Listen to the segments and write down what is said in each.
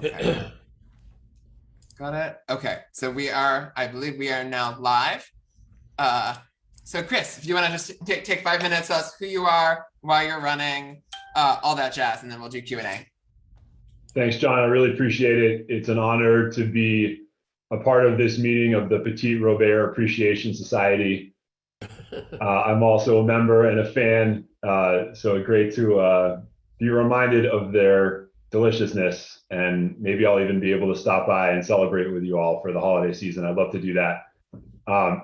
Okay. Got it. Okay. So I believe we are now live. So Chris, if you want to just take 5 minutes, tell us who you are, why you're running, all that jazz, and then we'll do Q&A. Thanks, John. I really appreciate it. It's an honor to be a part of this meeting of the Petit Robert Appreciation Society. I'm also a member and a fan, so great to be reminded of their deliciousness, and maybe I'll even be able to stop by and celebrate with you all for the holiday season. I'd love to do that.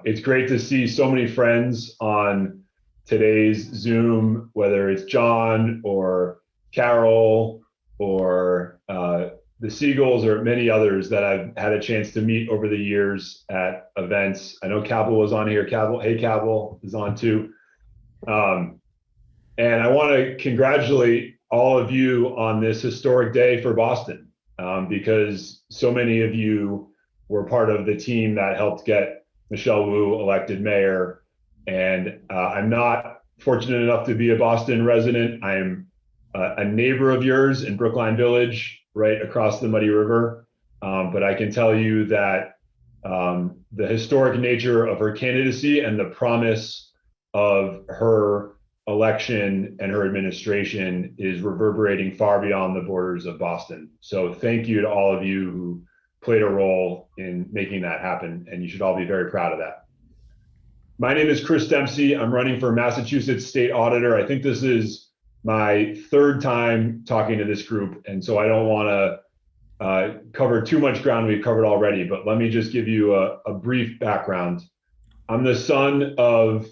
It's great to see so many friends on today's Zoom, whether it's John or Carol or the Seagulls or many others that I've had a chance to meet over the years at events. I know Cabell was on here. Cabell is on too. And I want to congratulate all of you on this historic day for Boston, because so many of you were part of the team that helped get Michelle Wu elected mayor. And I'm not fortunate enough to be a Boston resident. I am a neighbor of yours in Brookline Village, right across the Muddy River. But I can tell you that the historic nature of her candidacy and the promise of her election and her administration is reverberating far beyond the borders of Boston. So thank you to all of you who played a role in making that happen, and you should all be very proud of that. My name is Chris Dempsey. I'm running for Massachusetts State Auditor. I think this is my third time talking to this group, and so I don't want to cover too much ground we've covered already, but let me just give you a brief background. I'm the son of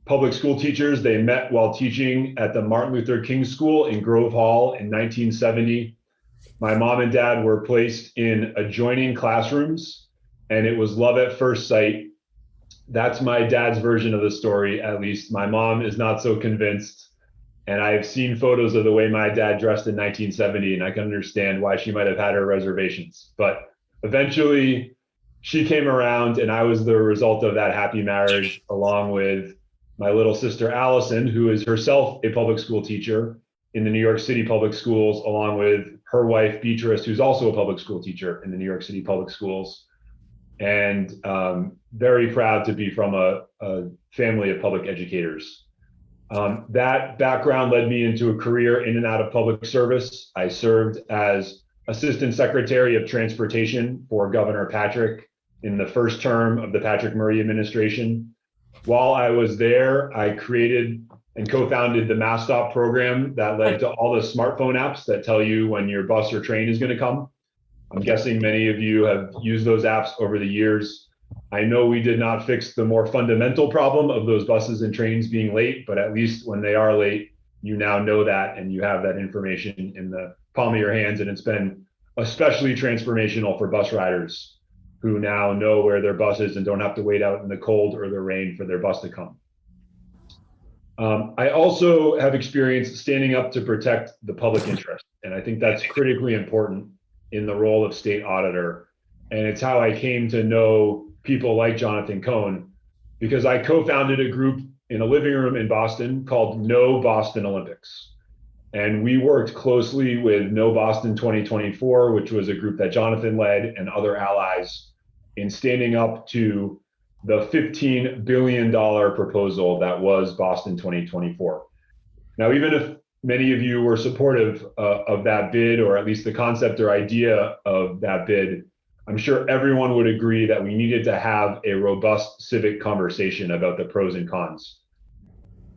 public school teachers. They met while teaching at the Martin Luther King School in Grove Hall in 1970. My mom and dad were placed in adjoining classrooms, and it was love at first sight. That's my dad's version of the story, at least. My mom is not so convinced. And I've seen photos of the way my dad dressed in 1970, and I can understand why she might have had her reservations. But eventually she came around, and I was the result of that happy marriage, along with my little sister, Allison, who is herself a public school teacher in the New York City public schools, along with her wife, Beatrice, who's also a public school teacher in the New York City public schools. And very proud to be from a family of public educators. That background led me into a career in and out of public service. I served as Assistant Secretary of Transportation for Governor Patrick in the first term of the Patrick Murray administration. While I was there, I created and co-founded the MassStop program that led to all the smartphone apps that tell you when your bus or train is going to come. I'm guessing many of you have used those apps over the years. I know we did not fix the more fundamental problem of those buses and trains being late, but at least when they are late, you now know that and you have that information in the palm of your hands. And it's been especially transformational for bus riders who now know where their bus is and don't have to wait out in the cold or the rain for their bus to come. I also have experience standing up to protect the public interest. And I think that's critically important in the role of state auditor. And it's how I came to know people like Jonathan Cohn, because I co-founded a group in a living room in Boston called No Boston Olympics. And we worked closely with No Boston 2024, which was a group that Jonathan led, and other allies in standing up to the $15 billion proposal that was Boston 2024. Now, even if many of you were supportive of that bid, or at least the concept or idea of that bid, I'm sure everyone would agree that we needed to have a robust civic conversation about the pros and cons.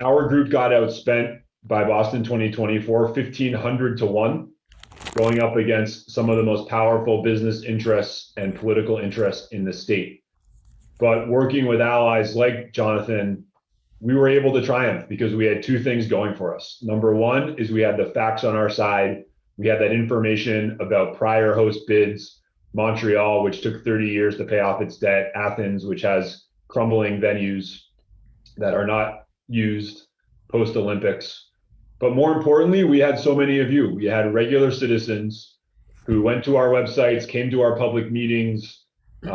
Our group got outspent by Boston 2024, 1,500 to 1, going up against some of the most powerful business interests and political interests in the state. But working with allies like Jonathan, we were able to triumph because we had two things going for us. Number one is we had the facts on our side. We had that information about prior host bids, Montreal, which took 30 years to pay off its debt, Athens, which has crumbling venues that are not used post-Olympics. But more importantly, we had so many of you. We had regular citizens who went to our websites, came to our public meetings,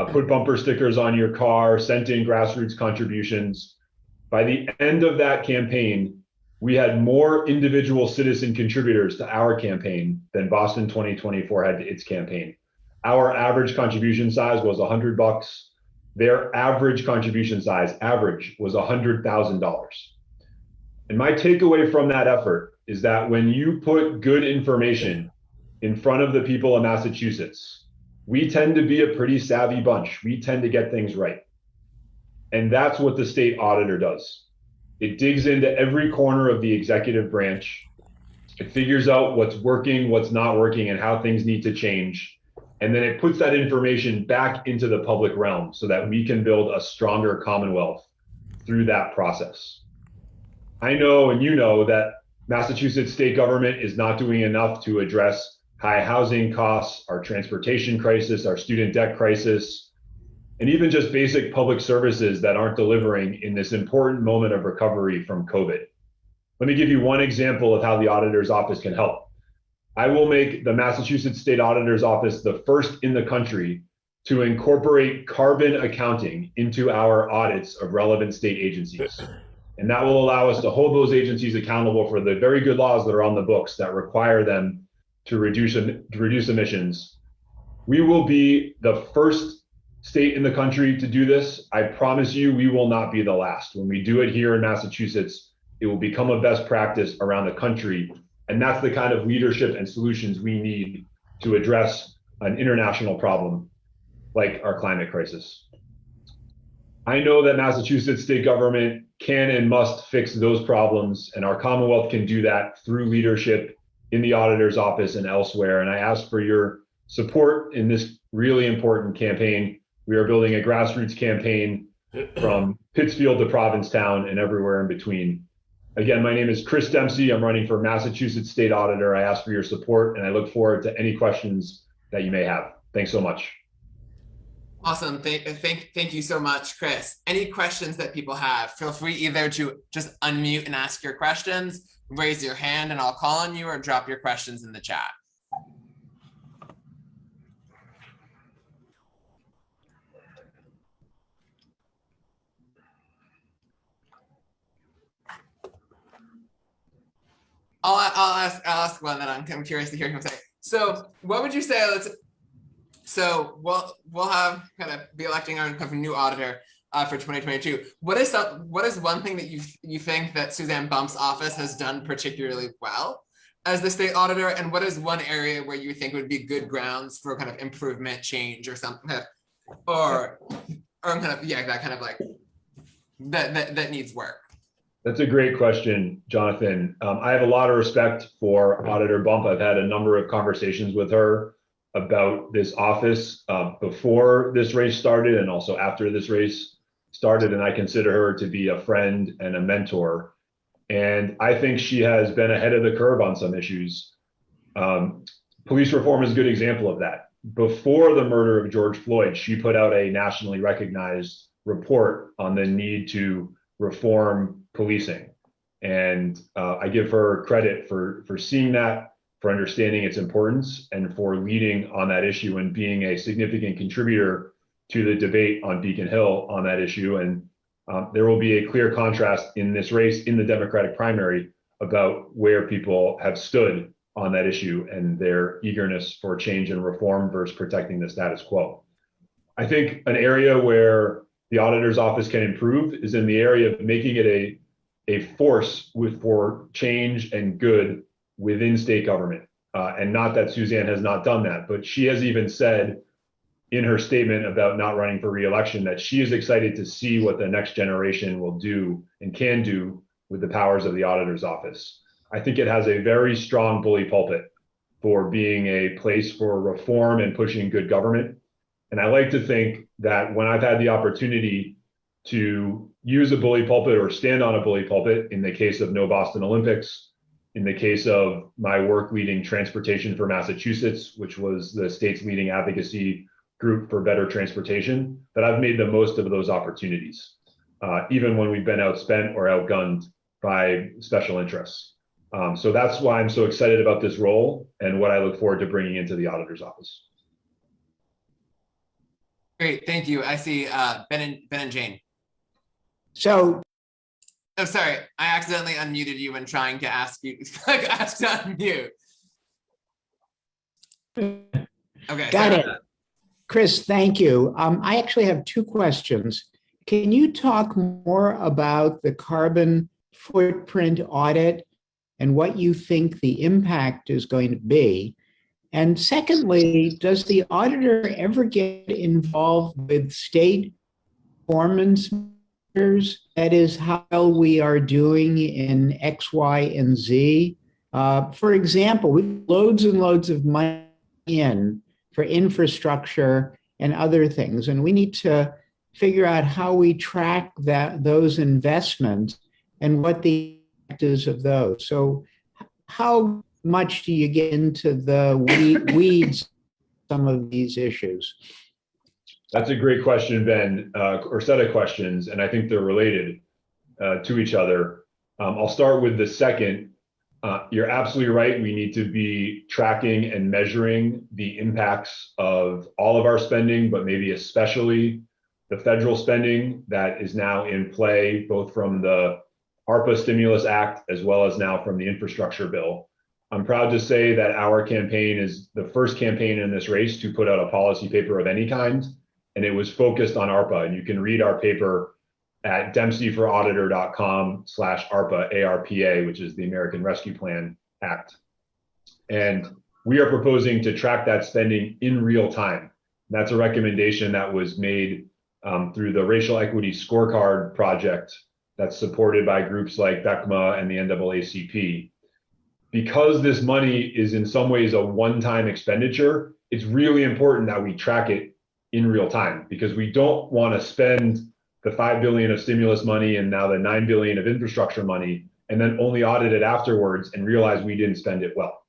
put bumper stickers on your car, sent in grassroots contributions. By the end of that campaign, we had more individual citizen contributors to our campaign than Boston 2024 had to its campaign. Our average contribution size was $100. Their average contribution size, average, was $100,000. And my takeaway from that effort is that when you put good information in front of the people in Massachusetts, we tend to be a pretty savvy bunch. We tend to get things right. And that's what the state auditor does. It digs into every corner of the executive branch. It figures out what's working, what's not working, and how things need to change. And then it puts that information back into the public realm so that we can build a stronger Commonwealth through that process. I know, and you know, that Massachusetts state government is not doing enough to address high housing costs, our transportation crisis, our student debt crisis, and even just basic public services that aren't delivering in this important moment of recovery from COVID. Let me give you one example of how the auditor's office can help. I will make the Massachusetts State Auditor's Office the first in the country to incorporate carbon accounting into our audits of relevant state agencies. And that will allow us to hold those agencies accountable for the very good laws that are on the books that require them to reduce emissions. We will be the first state in the country to do this. I promise you, we will not be the last. When we do it here in Massachusetts, it will become a best practice around the country. And that's the kind of leadership and solutions we need to address an international problem like our climate crisis. I know that Massachusetts state government can and must fix those problems, and our Commonwealth can do that through leadership in the auditor's office and elsewhere. And I ask for your support in this really important campaign. We are building a grassroots campaign from Pittsfield to Provincetown and everywhere in between. Again, my name is Chris Dempsey. I'm running for Massachusetts State Auditor. I ask for your support, and I look forward to any questions that you may have. Thanks so much. Awesome. Thank you so much, Chris. Any questions that people have, feel free either to just unmute and ask your questions, raise your hand and I'll call on you, or drop your questions in the chat. I'll ask one that I'm curious to hear him say. So what would you say, so we'll have kind of be electing our kind of new auditor for 2022. What is one thing that you think that Suzanne Bump's office has done particularly well as the state auditor, and what is one area where you think would be good grounds for kind of improvement, change, or something, or kind of, yeah, that kind of like that needs work? That's a great question, Jonathan. I have a lot of respect for Auditor Bump. I've had a number of conversations with her about this office before this race started and also after this race started, and I consider her to be a friend and a mentor. And I think she has been ahead of the curve on some issues. Police reform is a good example of that. Before the murder of George Floyd, she put out a nationally recognized report on the need to reform policing. And I give her credit for seeing that, for understanding its importance, and for leading on that issue and being a significant contributor to the debate on Beacon Hill on that issue. And there will be a clear contrast in this race in the Democratic primary about where people have stood on that issue and their eagerness for change and reform versus protecting the status quo. I think an area where the auditor's office can improve is in the area of making it a force for change and good within state government. And not that Suzanne has not done that, but she has even said in her statement about not running for re-election that she is excited to see what the next generation will do and can do with the powers of the auditor's office. I think it has a very strong bully pulpit for being a place for reform and pushing good government. And I like to think that when I've had the opportunity to use a bully pulpit or stand on a bully pulpit, in the case of No Boston Olympics, in the case of my work leading Transportation for Massachusetts, which was the state's leading advocacy group for better transportation, that I've made the most of those opportunities, even when we've been outspent or outgunned by special interests. So that's why I'm so excited about this role and what I look forward to bringing into the auditor's office. Great, thank you. I see Ben and Jane. So Oh, sorry. I accidentally unmuted you when trying to ask you, ask to unmute. Okay. Got it. Chris, thank you. I actually have two questions. Can you talk more about the carbon footprint audit and what you think the impact is going to be? And secondly, does the auditor ever get involved with state performance measures? That is, how well we are doing in X, Y, and Z. For example, we have loads and loads of money in for infrastructure and other things, and we need to figure out how we track those investments and what the impact is of those. So, how much do you get into the weeds some of these issues? That's a great question, Ben, or set of questions, and I think they're related to each other. I'll start with the second. You're absolutely right. We need to be tracking and measuring the impacts of all of our spending, but maybe especially the federal spending that is now in play, both from the ARPA Stimulus Act as well as now from the infrastructure bill. I'm proud to say that our campaign is the first campaign in this race to put out a policy paper of any kind, and it was focused on ARPA. And you can read our paper at dempseyforauditor.com/ARPA, ARPA, which is the American Rescue Plan Act. And we are proposing to track that spending in real time. That's a recommendation that was made through the Racial Equity Scorecard Project that's supported by groups like BECMA and the NAACP. Because this money is in some ways a one-time expenditure, it's really important that we track it in real time, because we don't want to spend the $5 billion of stimulus money and now the $9 billion of infrastructure money and then only audit it afterwards and realize we didn't spend it well.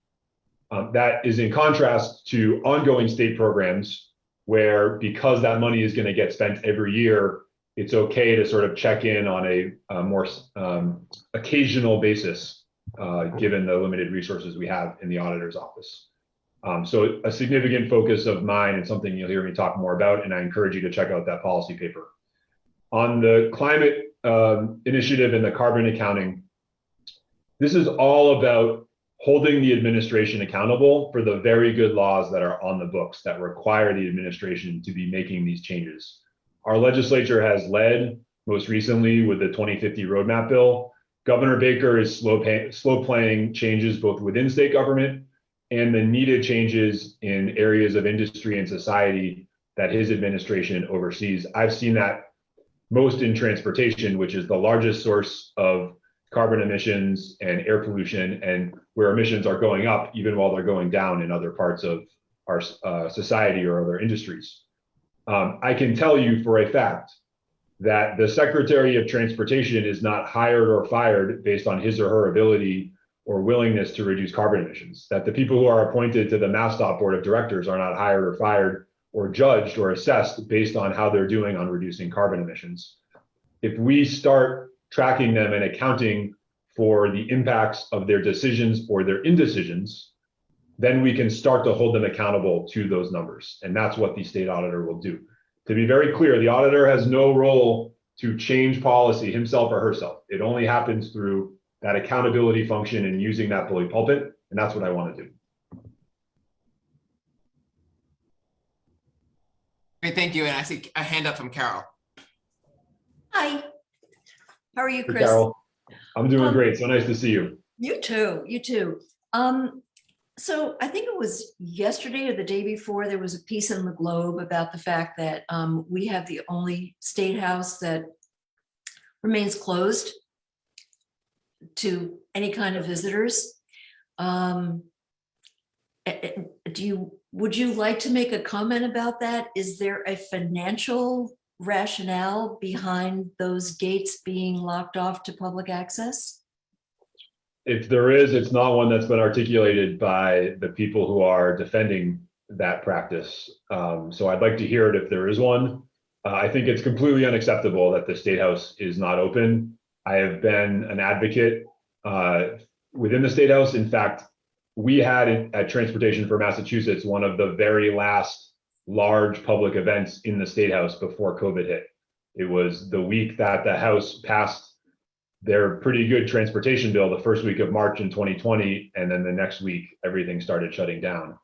That is in contrast to ongoing state programs where, because that money is going to get spent every year, it's okay to sort of check in on a more occasional basis, given the limited resources we have in the auditor's office. So a significant focus of mine and something you'll hear me talk more about, and I encourage you to check out that policy paper. On the climate initiative and the carbon accounting, this is all about holding the administration accountable for the very good laws that are on the books that require the administration to be making these changes. Our legislature has led, most recently with the 2050 roadmap bill. Governor Baker is slow playing changes both within state government and the needed changes in areas of industry and society that his administration oversees. I've seen that most in transportation, which is the largest source of carbon emissions and air pollution, and where emissions are going up even while they're going down in other parts of our society or other industries. I can tell you for a fact that the Secretary of Transportation is not hired or fired based on his or her ability or willingness to reduce carbon emissions, that the people who are appointed to the MassDOT Board of Directors are not hired or fired or judged or assessed based on how they're doing on reducing carbon emissions. If we start tracking them and accounting for the impacts of their decisions or their indecisions, then we can start to hold them accountable to those numbers. And that's what the state auditor will do. To be very clear, the auditor has no role to change policy himself or herself. It only happens through that accountability function and using that bully pulpit. And that's what I want to do. Great, thank you. And I see a hand up from Carol. Hi. How are you, Hey, Chris? Carol, I'm doing great. So nice to see you. You too. You too. So I think it was yesterday or the day before, there was a piece in the Globe about the fact that we have the only state house that remains closed to any kind of visitors. Would you like to make a comment about that? Is there a financial rationale behind those gates being locked off to public access? If there is, it's not one that's been articulated by the people who are defending that practice. So I'd like to hear it if there is one. I think it's completely unacceptable that the State House is not open. I have been an advocate within the State House. In fact, we had at Transportation for Massachusetts one of the very last large public events in the State House before COVID hit. It was the week that the House passed their pretty good transportation bill the first week of March in 2020, and then the next week everything started shutting down.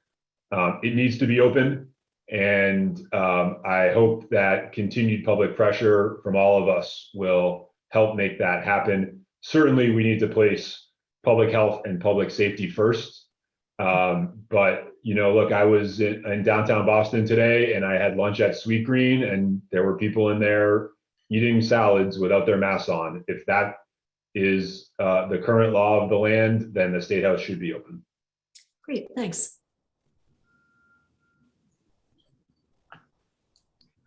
It needs to be open, and I hope that continued public pressure from all of us will help make that happen. Certainly, we need to place public health and public safety first. But look, I was in downtown Boston today, and I had lunch at Sweet Green, and there were people in there eating salads without their masks on. If that is the current law of the land, then the State House should be open. Great, thanks.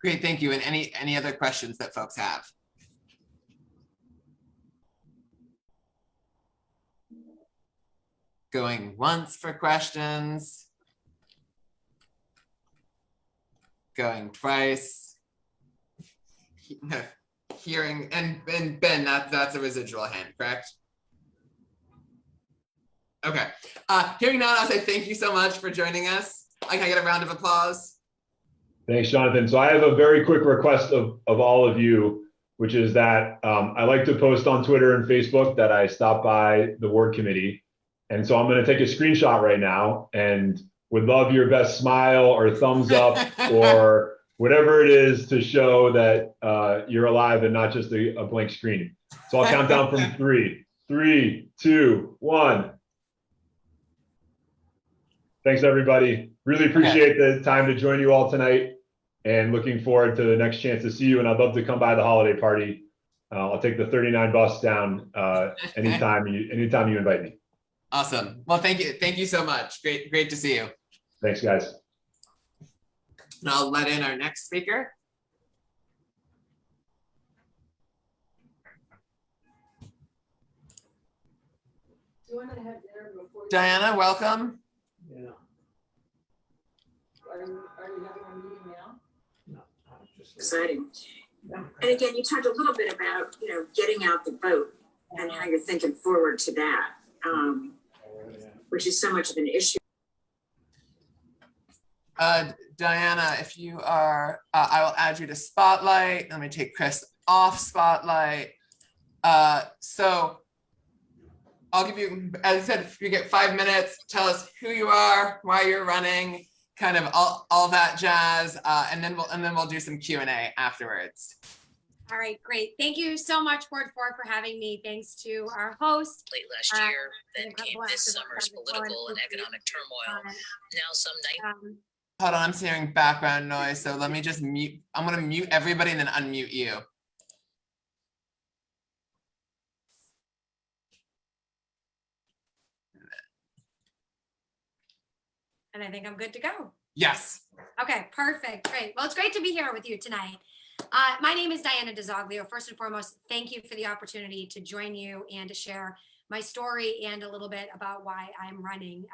Great, thank you. And any other questions that folks have? Going once for questions. Going twice. Hearing, and Ben, that's a residual hand, correct? Okay. Hearing none, I'll say thank you so much for joining us. Can I get a round of applause? Thanks, Jonathan. So I have a very quick request of all of you, which is that I like to post on Twitter and Facebook that I stopped by the ward committee. And so I'm going to take a screenshot right now and would love your best smile or thumbs up or whatever it is to show that you're alive and not just a blank screen. So I'll count down from 3, 2, 1. Thanks, everybody. Really appreciate the time to join you all tonight, and looking forward to the next chance to see you. And I'd love to come by the holiday party. I'll take the 39 bus down anytime you invite me. Awesome. Well, thank you so much. Great to see you. Thanks, guys. And I'll let in our next speaker. Do you want to have dinner before? Diana, welcome. Yeah. Are you having a meeting now? No, Exciting. And again, you talked a little bit about, getting out the vote and how you're thinking forward to that, which is so much of an issue. Diana, if you are, I will add you to Spotlight. Let me take Chris off Spotlight. So I'll give you, as I said, if you get 5 minutes, tell us who you are, why you're running, kind of all that jazz, and then we'll do some Q&A afterwards. All right, great. Thank you so much, Ward 4, for having me. Thanks to our host. Late last year, then came this summer's political and economic turmoil. Now some night. Hold on, I'm hearing background noise, so let me just mute. I'm gonna mute everybody and then unmute you. And I think I'm good to go. Yes. Okay, perfect. Great. Well, it's great to be here with you tonight. My name is Diana DiZoglio. First and foremost, thank you for the opportunity to join you and to share my story and a little bit about why I'm running.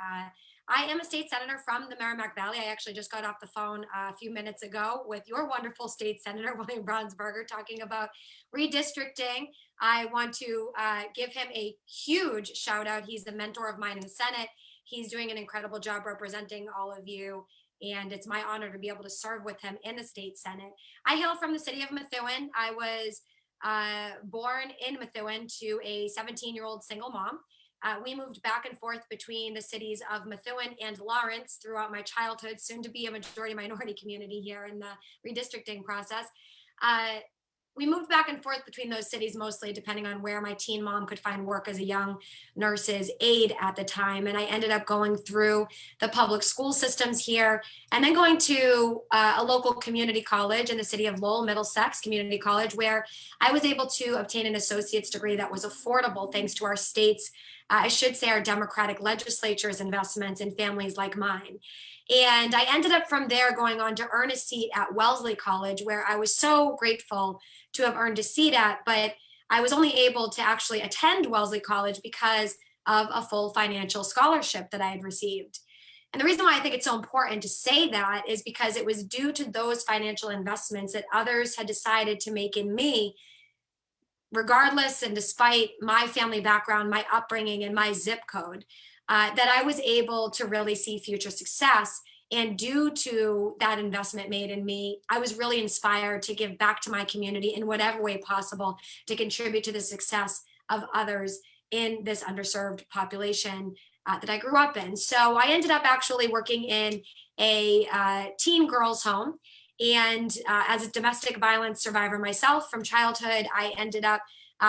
I am a state senator from the Merrimack Valley. I actually just got off the phone a few minutes ago with your wonderful state senator, William Brownsberger, talking about redistricting. I want to give him a huge shout out. He's a mentor of mine in the Senate. He's doing an incredible job representing all of you, and it's my honor to be able to serve with him in the state Senate. I hail from the city of Methuen. I was born in Methuen to a 17-year-old single mom. We moved back and forth between the cities of Methuen and Lawrence throughout my childhood, soon to be a majority minority community here in the redistricting process. We moved back and forth between those cities mostly depending on where my teen mom could find work as a young nurse's aide at the time. And I ended up going through the public school systems here and then going to a local community college in the city of Lowell, Middlesex Community College, where I was able to obtain an associate's degree that was affordable thanks to our state's, I should say our Democratic legislature's investments in families like mine. And I ended up from there going on to earn a seat at Wellesley College, where I was so grateful to have earned a seat at, but I was only able to actually attend Wellesley College because of a full financial scholarship that I had received. And the reason why I think it's so important to say that is because it was due to those financial investments that others had decided to make in me, regardless and despite my family background, my upbringing, and my zip code, that I was able to really see future success. And due to that investment made in me, I was really inspired to give back to my community in whatever way possible to contribute to the success of others in this underserved population that I grew up in. So I ended up actually working in a teen girls home. And as a domestic violence survivor myself from childhood, I ended up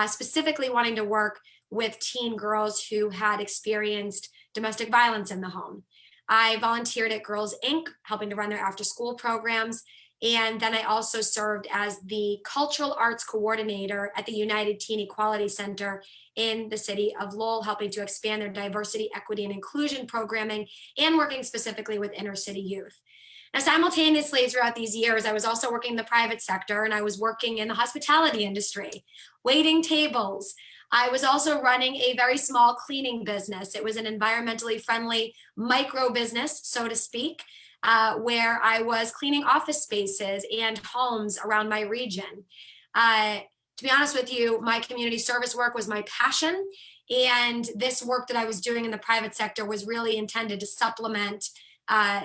specifically wanting to work with teen girls who had experienced domestic violence in the home. I volunteered at Girls Inc., helping to run their after school programs. And then I also served as the cultural arts coordinator at the United Teen Equality Center in the city of Lowell, helping to expand their diversity, equity, and inclusion programming and working specifically with inner city youth. Now, simultaneously throughout these years, I was also working in the private sector, and I was working in the hospitality industry, waiting tables. I was also running a very small cleaning business. It was an environmentally friendly micro business, so to speak, where I was cleaning office spaces and homes around my region. To be honest with you, my community service work was my passion, and this work that I was doing in the private sector was really intended to supplement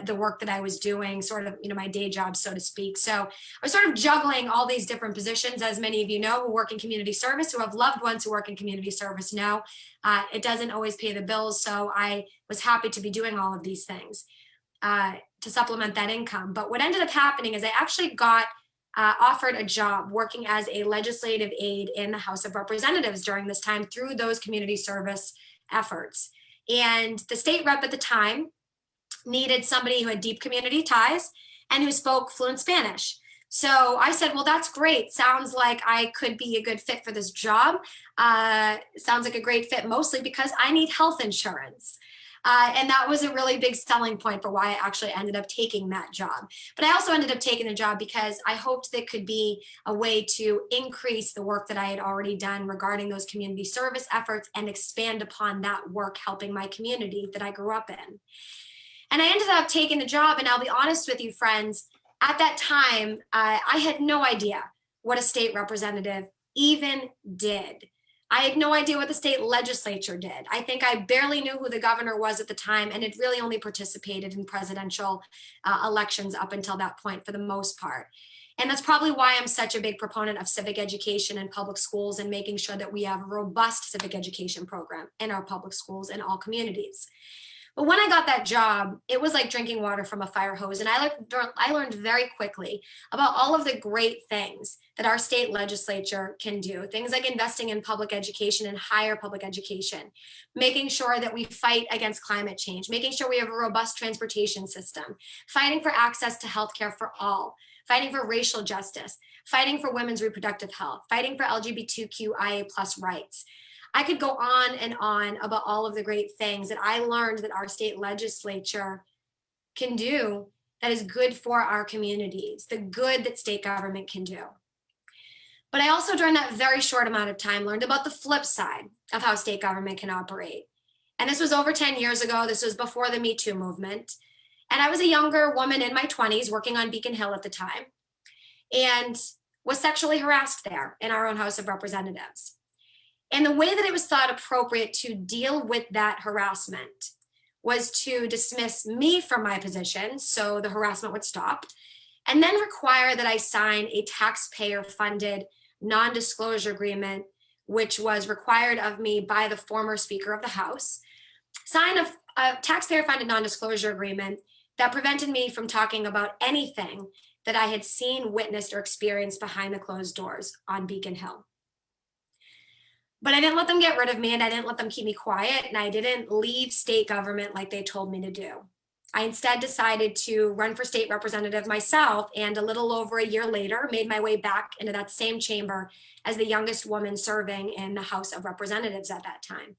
the work that I was doing, sort of, my day job, so to speak. So I was sort of juggling all these different positions. As many of you know, who work in community service, who have loved ones who work in community service know, it doesn't always pay the bills. So I was happy to be doing all of these things to supplement that income. But what ended up happening is I actually got offered a job working as a legislative aide in the House of Representatives during this time through those community service efforts. And the state rep at the time needed somebody who had deep community ties and who spoke fluent Spanish. So I said, well, that's great. Sounds like I could be a good fit for this job. Sounds like a great fit, mostly because I need health insurance. And that was a really big selling point for why I actually ended up taking that job. But I also ended up taking the job because I hoped that could be a way to increase the work that I had already done regarding those community service efforts and expand upon that work helping my community that I grew up in. And I ended up taking the job, and I'll be honest with you, friends, at that time, I had no idea what a state representative even did. I had no idea what the state legislature did. I think I barely knew who the governor was at the time, and had really only participated in presidential elections up until that point for the most part. And that's probably why I'm such a big proponent of civic education in public schools and making sure that we have a robust civic education program in our public schools in all communities. But when I got that job, it was like drinking water from a fire hose. And I learned very quickly about all of the great things that our state legislature can do. Things like investing in public education and higher public education, making sure that we fight against climate change, making sure we have a robust transportation system, fighting for access to healthcare for all, fighting for racial justice, fighting for women's reproductive health, fighting for LGBTQIA+ rights. I could go on and on about all of the great things that I learned that our state legislature can do that is good for our communities, the good that state government can do. But I also, during that very short amount of time, learned about the flip side of how state government can operate. And this was over 10 years ago. This was before the Me Too movement. And I was a younger woman in my 20s working on Beacon Hill at the time and was sexually harassed there in our own House of Representatives. And the way that it was thought appropriate to deal with that harassment was to dismiss me from my position so the harassment would stop, and then require that I sign a taxpayer-funded non-disclosure agreement, which was required of me by the former Speaker of the House, sign a taxpayer-funded non-disclosure agreement that prevented me from talking about anything that I had seen, witnessed, or experienced behind the closed doors on Beacon Hill. But I didn't let them get rid of me, and I didn't let them keep me quiet, and I didn't leave state government like they told me to do. I instead decided to run for state representative myself, and a little over a year later, made my way back into that same chamber as the youngest woman serving in the House of Representatives at that time.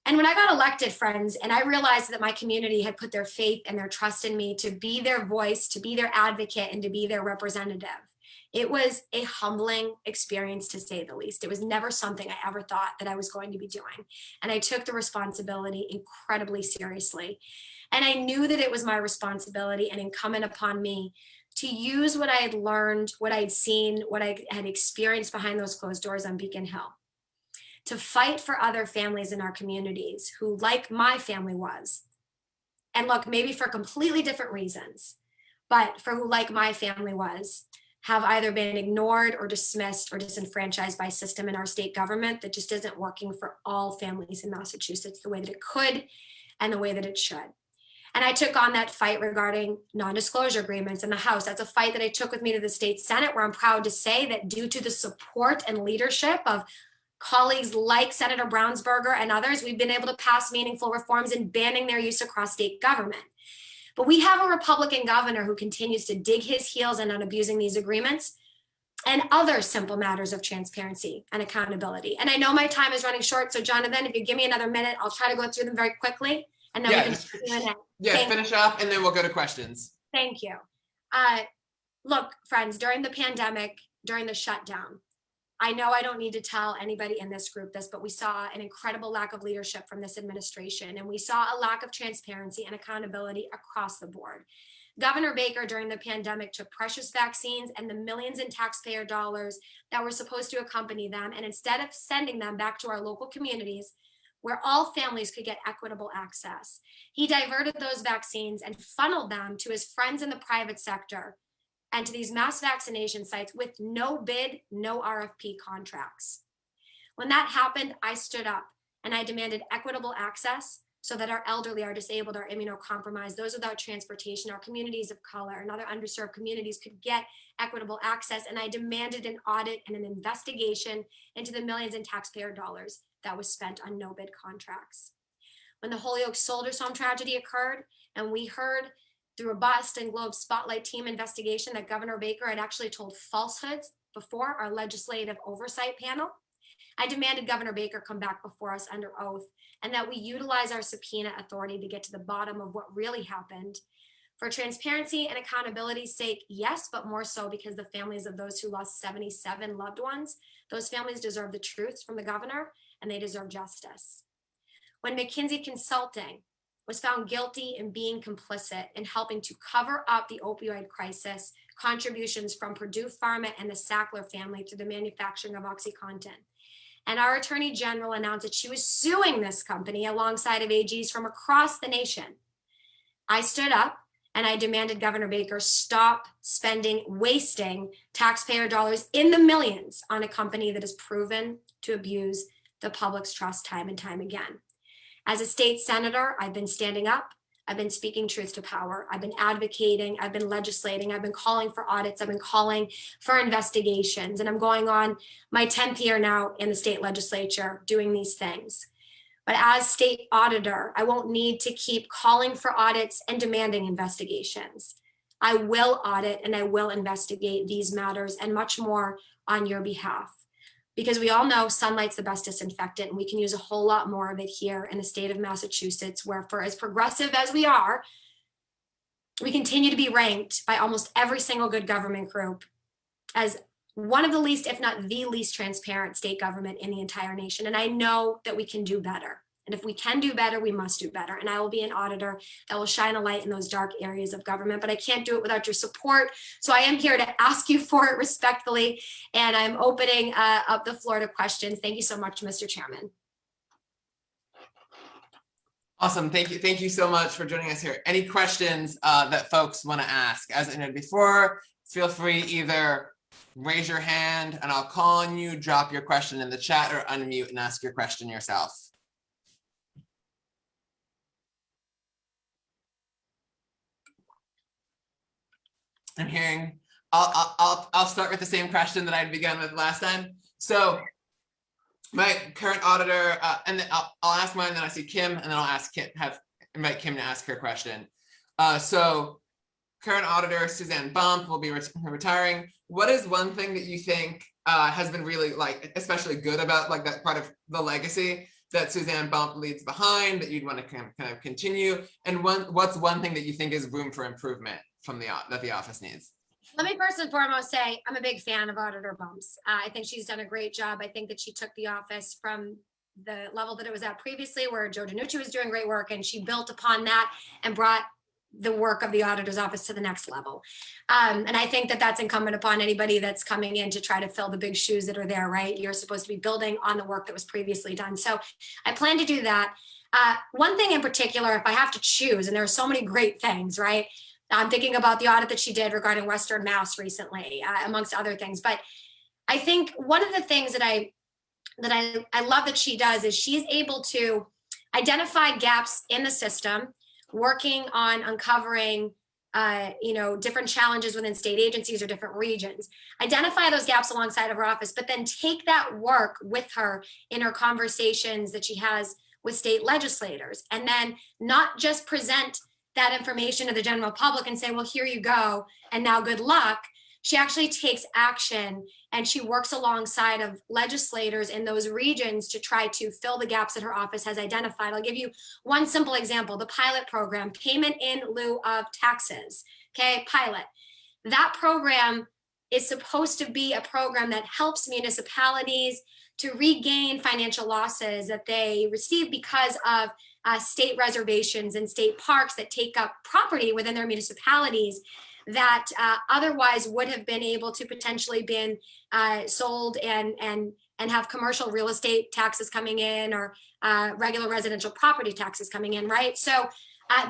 And when I got elected, friends, and I realized that my community had put their faith and their trust in me to be their voice, to be their advocate, and to be their representative, it was a humbling experience, to say the least. It was never something I ever thought that I was going to be doing. And I took the responsibility incredibly seriously. And I knew that it was my responsibility and incumbent upon me to use what I had learned, what I'd seen, what I had experienced behind those closed doors on Beacon Hill, to fight for other families in our communities who, like my family was, and look, maybe for completely different reasons, but for who, like my family was, have either been ignored or dismissed or disenfranchised by a system in our state government that just isn't working for all families in Massachusetts the way that it could and the way that it should. And I took on that fight regarding non-disclosure agreements in the House. That's a fight that I took with me to the state Senate, where I'm proud to say that due to the support and leadership of colleagues like Senator Brownsberger and others, we've been able to pass meaningful reforms in banning their use across state government. But we have a Republican governor who continues to dig his heels in on abusing these agreements and other simple matters of transparency and accountability. And I know my time is running short, so Jonathan, if you give me another minute, I'll try to go through them very quickly, and then we can just, Q&A. finish up, and then we'll go to questions. Thank you. Look, friends, during the pandemic, during the shutdown, I know I don't need to tell anybody in this group this, but we saw an incredible lack of leadership from this administration, and we saw a lack of transparency and accountability across the board. Governor Baker during the pandemic took precious vaccines and the millions in taxpayer dollars that were supposed to accompany them, and instead of sending them back to our local communities where all families could get equitable access, he diverted those vaccines and funneled them to his friends in the private sector and to these mass vaccination sites with no bid, no RFP contracts. When that happened, I stood up and I demanded equitable access so that our elderly, our disabled, our immunocompromised, those without transportation, our communities of color and other underserved communities could get equitable access. And I demanded an audit and an investigation into the millions in taxpayer dollars that was spent on no bid contracts. When the Holyoke Soldiers Home tragedy occurred, and we heard through a Boston Globe Spotlight team investigation that Governor Baker had actually told falsehoods before our legislative oversight panel, I demanded Governor Baker come back before us under oath and that we utilize our subpoena authority to get to the bottom of what really happened. For transparency and accountability's sake, yes, but more so because the families of those who lost 77 loved ones, those families deserve the truth from the governor and they deserve justice. When McKinsey Consulting was found guilty in being complicit in helping to cover up the opioid crisis, contributions from Purdue Pharma and the Sackler family through the manufacturing of OxyContin. And our Attorney General announced that she was suing this company alongside of AGs from across the nation. I stood up and I demanded Governor Baker stop wasting taxpayer dollars in the millions on a company that is proven to abuse the public's trust time and time again. As a state senator, I've been standing up, I've been speaking truth to power, I've been advocating, I've been legislating, I've been calling for audits, I've been calling for investigations, and I'm going on my 10th year now in the state legislature doing these things. But as state auditor, I won't need to keep calling for audits and demanding investigations. I will audit and I will investigate these matters and much more on your behalf. Because we all know sunlight's the best disinfectant, and we can use a whole lot more of it here in the state of Massachusetts, where for as progressive as we are, we continue to be ranked by almost every single good government group as one of the least, if not the least transparent state government in the entire nation. And I know that we can do better. And if we can do better, we must do better. And I will be an auditor that will shine a light in those dark areas of government, but I can't do it without your support. So I am here to ask you for it respectfully. And I'm opening up the floor to questions. Thank you so much, Mr. Chairman. Awesome. Thank you. Thank you so much for joining us here. Any questions that folks want to ask? As I noted before, feel free either raise your hand and I'll call on you, drop your question in the chat, or unmute and ask your question yourself. I'm hearing, I'll start with the same question that I'd begun with last time. So my current auditor, and then I'll ask mine, then I see Kim, and then I'll ask Kim, invite Kim to ask her question. So current auditor Suzanne Bump will be retiring. What is one thing that you think has been really especially good about that part of the legacy that Suzanne Bump leaves behind that you'd want to kind of continue? And what's one thing that you think is room for improvement from that the office needs? Let me first and foremost say I'm a big fan of Auditor Bumps. I think she's done a great job. I think that she took the office from the level that it was at previously, where Joe DiNucci was doing great work, and she built upon that and brought the work of the auditor's office to the next level. And I think that that's incumbent upon anybody that's coming in to try to fill the big shoes that are there, right? You're supposed to be building on the work that was previously done. So I plan to do that. One thing in particular, if I have to choose, and there are so many great things, right? I'm thinking about the audit that she did regarding Western Mass recently, amongst other things. But I think one of the things that I love that she does is she's able to identify gaps in the system, working on uncovering different challenges within state agencies or different regions, identify those gaps alongside of her office, but then take that work with her in her conversations that she has with state legislators, and then not just present that information to the general public and say, well, here you go, and now good luck. She actually takes action and she works alongside of legislators in those regions to try to fill the gaps that her office has identified. I'll give you one simple example, the pilot program, payment in lieu of taxes, okay, pilot. That program is supposed to be a program that helps municipalities to regain financial losses that they receive because of state reservations and state parks that take up property within their municipalities that otherwise would have been able to potentially been sold and have commercial real estate taxes coming in or regular residential property taxes coming in, right? So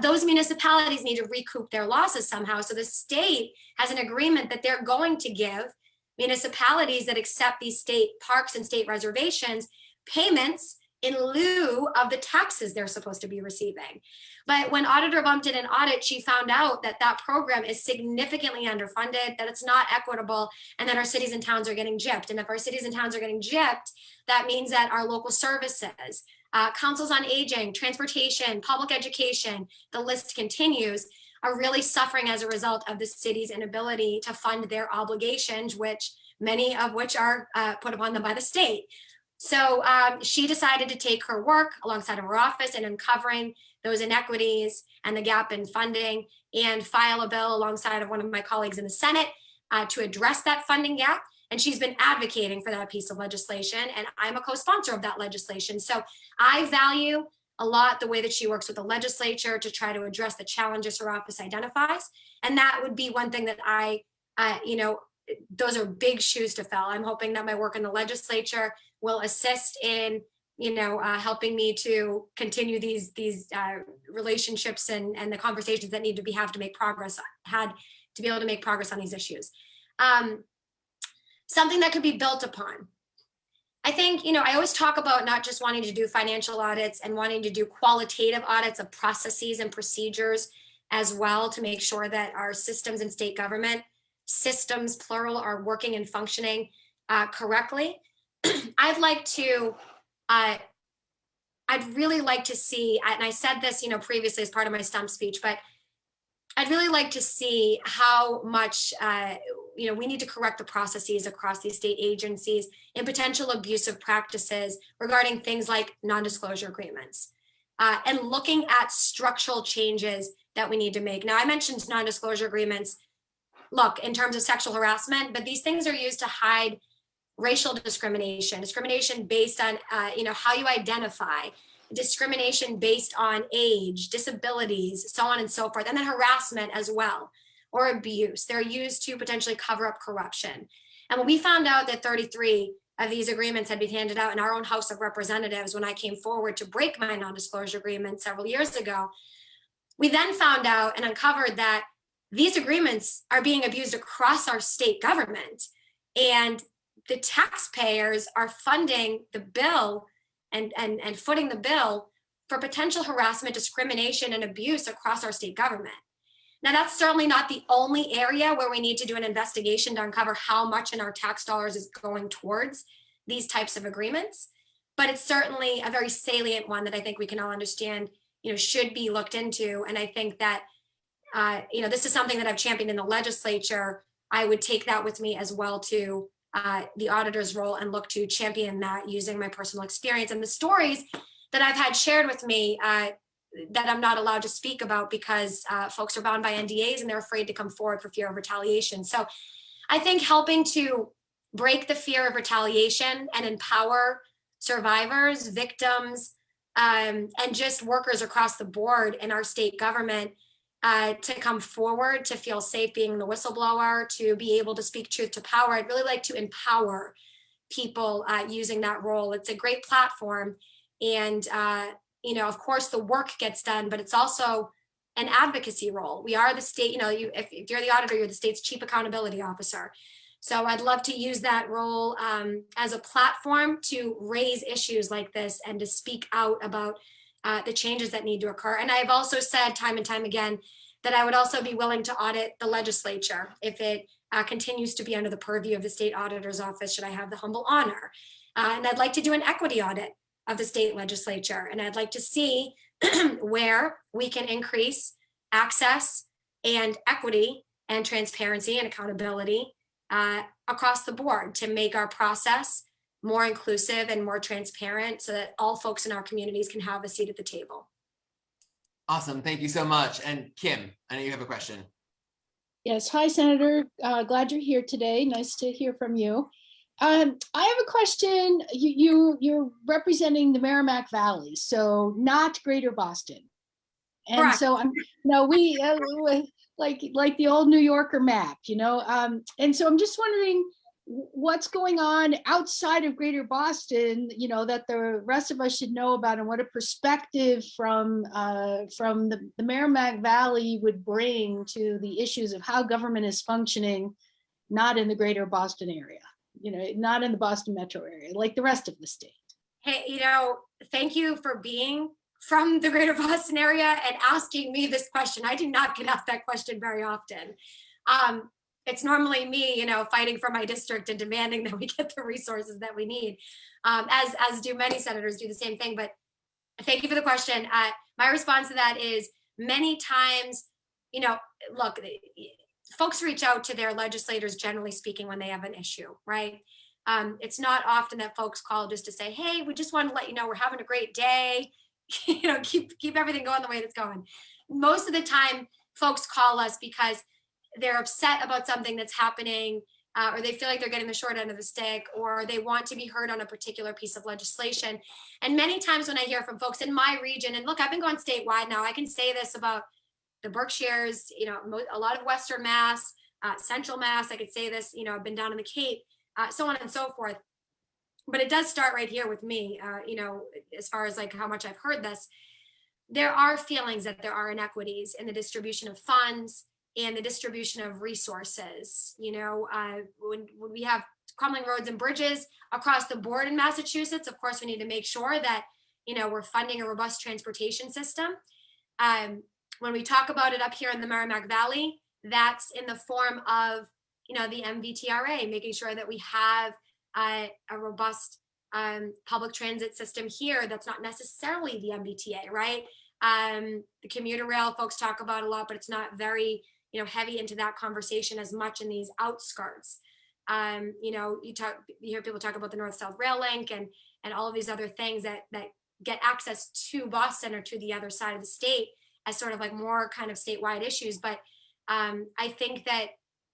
those municipalities need to recoup their losses somehow. So the state has an agreement that they're going to give municipalities that accept these state parks and state reservations payments in lieu of the taxes they're supposed to be receiving. But when Auditor Bump did an audit, she found out that that program is significantly underfunded, that it's not equitable, and that our cities and towns are getting gypped. And if our cities and towns are getting gypped, that means that our local services, councils on aging, transportation, public education, the list continues, are really suffering as a result of the city's inability to fund their obligations, which many of which are put upon them by the state. So she decided to take her work alongside of her office in uncovering those inequities and the gap in funding and file a bill alongside of one of my colleagues in the Senate to address that funding gap. And she's been advocating for that piece of legislation, and I'm a co-sponsor of that legislation. So I value a lot the way that she works with the legislature to try to address the challenges her office identifies. And that would be one thing that those are big shoes to fill. I'm hoping that my work in the legislature will assist in, helping me to continue these relationships and the conversations that need to be had to make progress, to be able to make progress on these issues. Something that could be built upon. I think, I always talk about not just wanting to do financial audits and wanting to do qualitative audits of processes and procedures as well to make sure that our systems and state government systems, plural, are working and functioning correctly. I'd really like to see, and I said this, previously as part of my stump speech, but I'd really like to see how much, we need to correct the processes across these state agencies and potential abusive practices regarding things like non-disclosure agreements and looking at structural changes that we need to make. Now, I mentioned non-disclosure agreements, look, in terms of sexual harassment, but these things are used to hide racial discrimination based on, how you identify, discrimination based on age, disabilities, so on and so forth, and then harassment as well, or abuse. They're used to potentially cover up corruption. And when we found out that 33 of these agreements had been handed out in our own House of Representatives when I came forward to break my non-disclosure agreement several years ago, we then found out and uncovered that these agreements are being abused across our state government. And the taxpayers are funding the bill and footing the bill for potential harassment, discrimination, and abuse across our state government. Now, that's certainly not the only area where we need to do an investigation to uncover how much in our tax dollars is going towards these types of agreements, but it's certainly a very salient one that I think we can all understand, should be looked into. And I think that, this is something that I've championed in the legislature. I would take that with me as well to the auditor's role and look to champion that using my personal experience and the stories that I've had shared with me that I'm not allowed to speak about because folks are bound by NDAs and they're afraid to come forward for fear of retaliation. So I think helping to break the fear of retaliation and empower survivors, victims, and just workers across the board in our state government to come forward, to feel safe being the whistleblower, to be able to speak truth to power. I'd really like to empower people using that role. It's a great platform. And, of course, the work gets done, but it's also an advocacy role. We are the state, if you're the auditor, you're the state's chief accountability officer. So I'd love to use that role as a platform to raise issues like this and to speak out about the changes that need to occur. And I've also said time and time again that I would also be willing to audit the legislature if it continues to be under the purview of the state auditor's office, should I have the humble honor. And I'd like to do an equity audit of the state legislature. And I'd like to see where we can increase access and equity and transparency and accountability across the board to make our process more inclusive and more transparent so that all folks in our communities can have a seat at the table. Awesome. Thank you so much. And Kim, I know you have a question. Yes. Hi, Senator. Glad you're here today. Nice to hear from you. I have a question. You're representing the Merrimack Valley, so not Greater Boston. And Correct. so we like the old New Yorker map, and so I'm just wondering what's going on outside of Greater Boston, that the rest of us should know about, and what a perspective from the Merrimack Valley would bring to the issues of how government is functioning, not in the Greater Boston area, not in the Boston metro area, like the rest of the state. Hey, thank you for being from the Greater Boston area and asking me this question. I do not get asked that question very often. It's normally me, fighting for my district and demanding that we get the resources that we need, as do many senators do the same thing. But thank you for the question. My response to that is many times, look, folks reach out to their legislators, generally speaking, when they have an issue, right? It's not often that folks call just to say, hey, we just want to let you know we're having a great day. Keep everything going the way it's going. Most of the time, folks call us because they're upset about something that's happening, or they feel like they're getting the short end of the stick, or they want to be heard on a particular piece of legislation. And many times when I hear from folks in my region, and look, I've been going statewide now, I can say this about the Berkshires, a lot of Western Mass, Central Mass, I could say this, I've been down in the Cape, so on and so forth. But it does start right here with me, as far as like how much I've heard this. There are feelings that there are inequities in the distribution of funds and the distribution of resources. When we have crumbling roads and bridges across the board in Massachusetts, of course, we need to make sure that, we're funding a robust transportation system. When we talk about it up here in the Merrimack Valley, that's in the form of, the MVTRA, making sure that we have a robust public transit system here that's not necessarily the MBTA, right? The commuter rail folks talk about a lot, but it's not very, heavy into that conversation as much in these outskirts. You hear people talk about the North-South Rail Link and all of these other things that get access to Boston or to the other side of the state as sort of like more kind of statewide issues. But I think that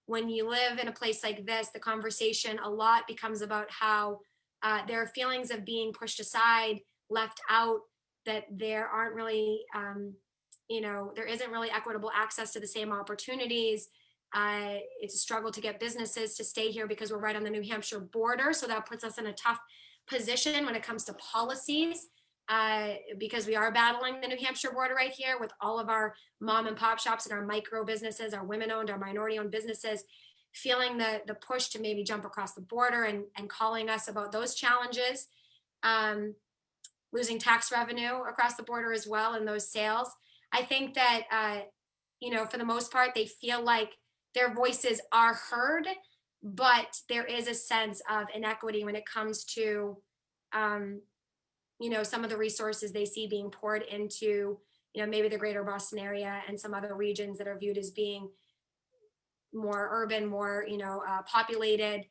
when you live in a place like this, the conversation a lot becomes about how there are feelings of being pushed aside, left out, that there aren't really, there isn't really equitable access to the same opportunities. It's a struggle to get businesses to stay here because we're right on the New Hampshire border. So that puts us in a tough position when it comes to policies, because we are battling the New Hampshire border right here with all of our mom and pop shops and our micro businesses, our women-owned, our minority-owned businesses, feeling the push to maybe jump across the border and calling us about those challenges, losing tax revenue across the border as well in those sales. I think that, for the most part, they feel like their voices are heard, but there is a sense of inequity when it comes to, some of the resources they see being poured into, maybe the greater Boston area and some other regions that are viewed as being more urban, more, populated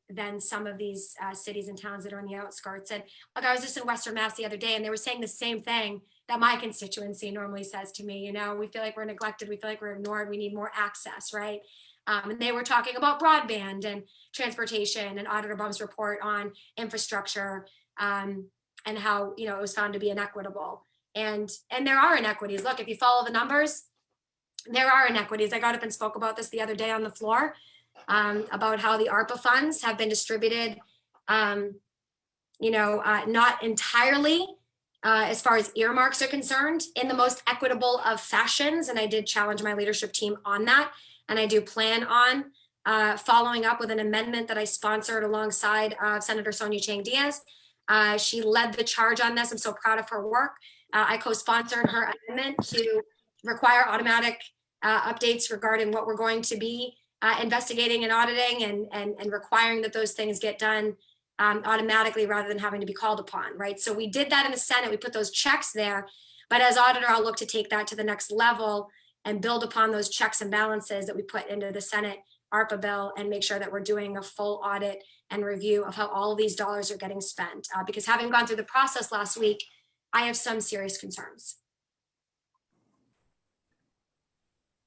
than some of these cities and towns that are in the outskirts. And look, I was just in Western Mass the other day, and they were saying the same thing that my constituency normally says to me. We feel like we're neglected, we feel like we're ignored, we need more access, right? And they were talking about broadband and transportation, and Auditor Bum's report on infrastructure, and how it was found to be inequitable. And there are inequities. Look, if you follow the numbers, there are inequities. I got up and spoke about this the other day on the floor, about how the ARPA funds have been distributed, not entirely as far as earmarks are concerned in the most equitable of fashions. And I did challenge my leadership team on that. And I do plan on following up with an amendment that I sponsored alongside Senator Sonia Chang Diaz. She led the charge on this. I'm so proud of her work. I co-sponsored her amendment to require automatic updates regarding what we're going to be investigating and auditing, and requiring that those things get done automatically rather than having to be called upon, right? So we did that in the Senate. We put those checks there. But as auditor, I'll look to take that to the next level and build upon those checks and balances that we put into the Senate ARPA bill and make sure that we're doing a full audit and review of how all of these dollars are getting spent. Because having gone through the process last week, I have some serious concerns.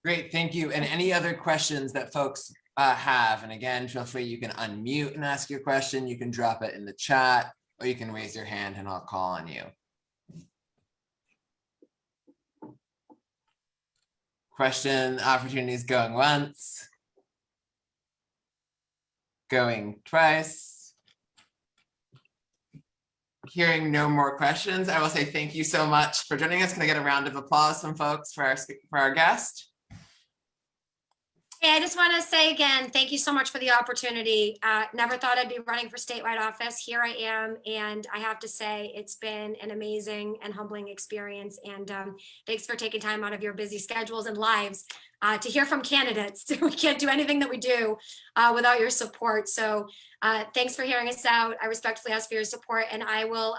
Great, thank you. And any other questions that folks have? And again, feel free, you can unmute and ask your question. You can drop it in the chat, or you can raise your hand and I'll call on you. Question opportunities going once. Going twice. Hearing no more questions, I will say thank you so much for joining us. Can I get a round of applause from folks for our guest? Hey, I just want to say again, thank you so much for the opportunity. Never thought I'd be running for statewide office. Here I am, and I have to say it's been an amazing and humbling experience. And thanks for taking time out of your busy schedules and lives to hear from candidates. We can't do anything that we do without your support. So thanks for hearing us out. I respectfully ask for your support, and I will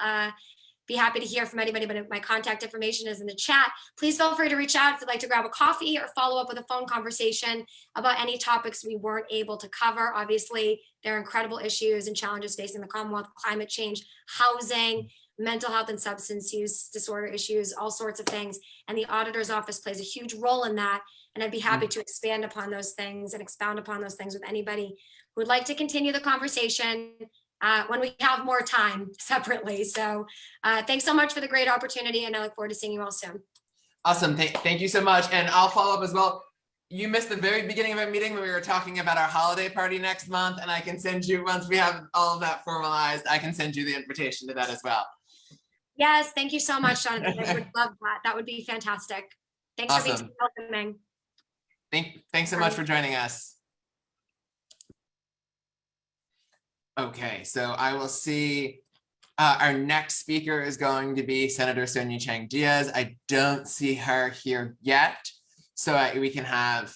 be happy to hear from anybody, but my contact information is in the chat. Please feel free to reach out if you'd like to grab a coffee or follow up with a phone conversation about any topics we weren't able to cover. Obviously, there are incredible issues and challenges facing the Commonwealth: climate change, housing, mental health and substance use disorder issues, all sorts of things. And the auditor's office plays a huge role in that. And I'd be happy to expand upon those things and expound upon those things with anybody who would like to continue the conversation when we have more time separately. So thanks so much for the great opportunity, and I look forward to seeing you all soon. Awesome, thank you so much. And I'll follow up as well. You missed the very beginning of our meeting when we were talking about our holiday party next month, and I can send you, once we have all of that formalized, I can send you the invitation to that as well. Yes, thank you so much, Jonathan. I would love that. That would be fantastic. Thanks for being so welcoming. Thanks so much for joining us. Okay, so I will see our next speaker is going to be Senator Sonia Chang Diaz. I don't see her here yet, so we can have